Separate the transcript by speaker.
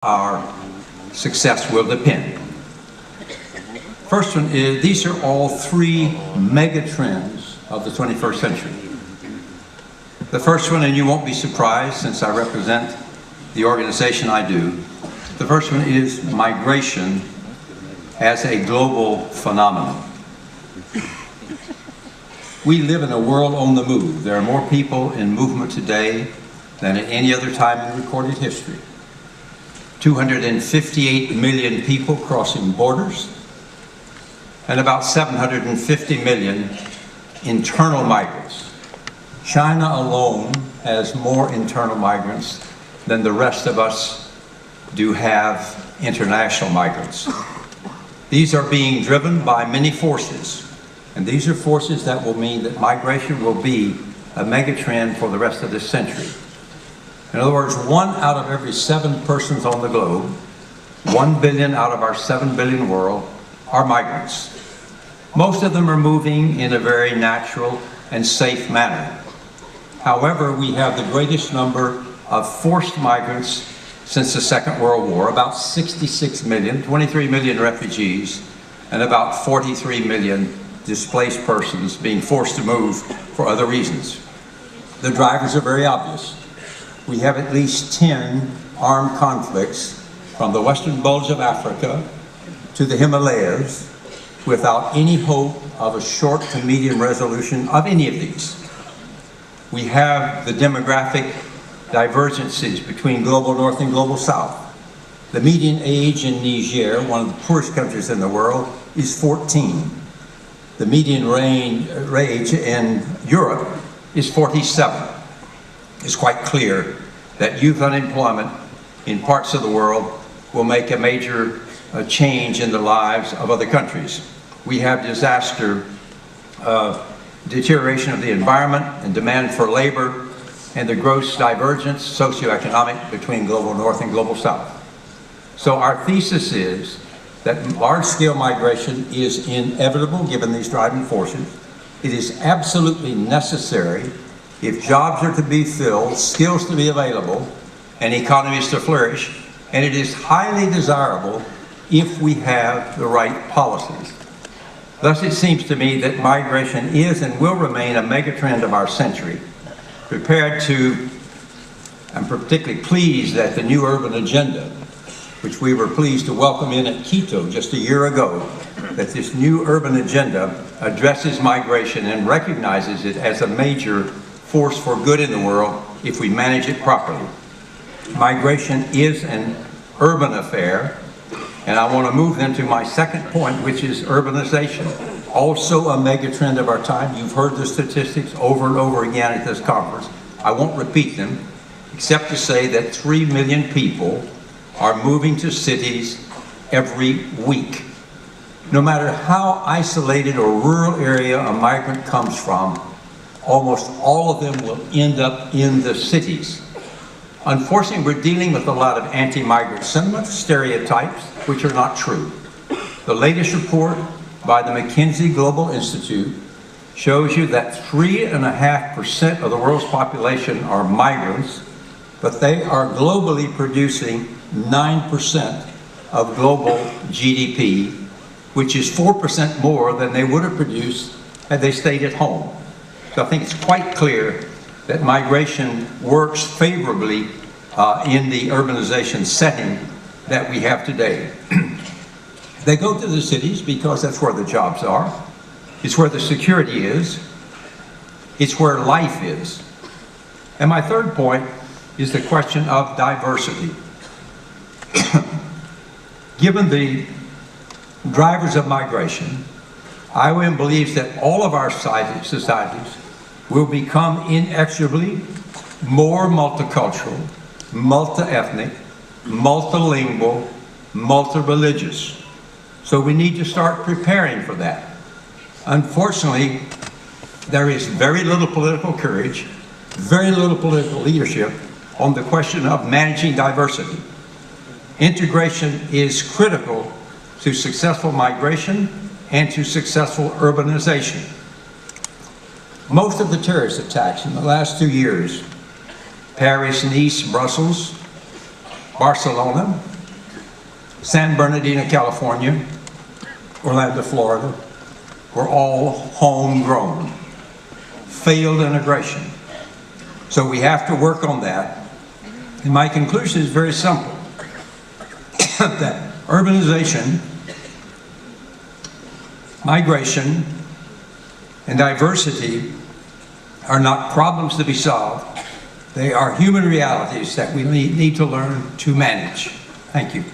Speaker 1: our success will depend. First one is, these are all three mega trends of the 21st century. The first one, and you won't be surprised since I represent the organization I do, the first one is migration as a global phenomenon. We live in a world on the move. There are more people in movement today than at any other time in recorded history. 258 million people crossing borders, and about 750 million internal migrants. China alone has more internal migrants than the rest of us do have international migrants. These are being driven by many forces, and these are forces that will mean that migration will be a megatrend for the rest of this century. In other words, 1 out of every 7 persons on the globe, 1 billion out of our 7 billion world, are migrants. Most of them are moving in a very natural and safe manner. However, we have the greatest number of forced migrants since the Second World War, about 66 million, 23 million refugees, and about 43 million displaced persons being forced to move for other reasons. The drivers are very obvious. We have at least 10 armed conflicts from the western bulge of Africa to the Himalayas without any hope of a short to medium resolution of any of these. We have the demographic divergences between global north and global south. The median age in Niger, one of the poorest countries in the world, is 14. The median age in Europe is 47. It's quite clear that youth unemployment in parts of the world will make a major change in the lives of other countries. We have disaster, deterioration of the environment and demand for labor, and the gross divergence, socioeconomic, between global north and global south. So our thesis is that large-scale migration is inevitable given these driving forces. It is absolutely necessary if jobs are to be filled, skills to be available, and economies to flourish, and it is highly desirable if we have the right policies. Thus, it seems to me that migration is and will remain a megatrend of our century. I'm particularly pleased that the new urban agenda, which we were pleased to welcome in at Quito just a year ago, that this new urban agenda addresses migration and recognizes it as a major force for good in the world if we manage it properly. Migration is an urban affair, and I want to move then to my second point, which is urbanization. Also a megatrend of our time. You've heard the statistics over and over again at this conference. I won't repeat them, except to say that 3 million people are moving to cities every week. No matter how isolated or rural area a migrant comes from, almost all of them will end up in the cities. Unfortunately, we're dealing with a lot of anti-migrant sentiment, stereotypes, which are not true. The latest report by the McKinsey Global Institute shows you that 3.5% of the world's population are migrants, but they are globally producing 9% of global GDP, which is 4% more than they would have produced had they stayed at home. So I think it's quite clear that migration works favorably in the urbanization setting that we have today. They go to the cities because that's where the jobs are. It's where the security is. It's where life is. And my third point is the question of diversity. Given the drivers of migration, IOM believes that all of our societies will become inexorably more multicultural, multi-ethnic, multilingual, multi-religious. So we need to start preparing for that. Unfortunately, there is very little political courage, very little political leadership on the question of managing diversity. Integration is critical to successful migration and to successful urbanization. Most of the terrorist attacks in the last 2 years, Paris, Nice, Brussels, Barcelona, San Bernardino, California, Orlando, Florida, were all homegrown. Failed integration. So we have to work on that. And my conclusion is very simple. That urbanization, migration, and diversity are not problems to be solved. They are human realities that we need to learn to manage. Thank you.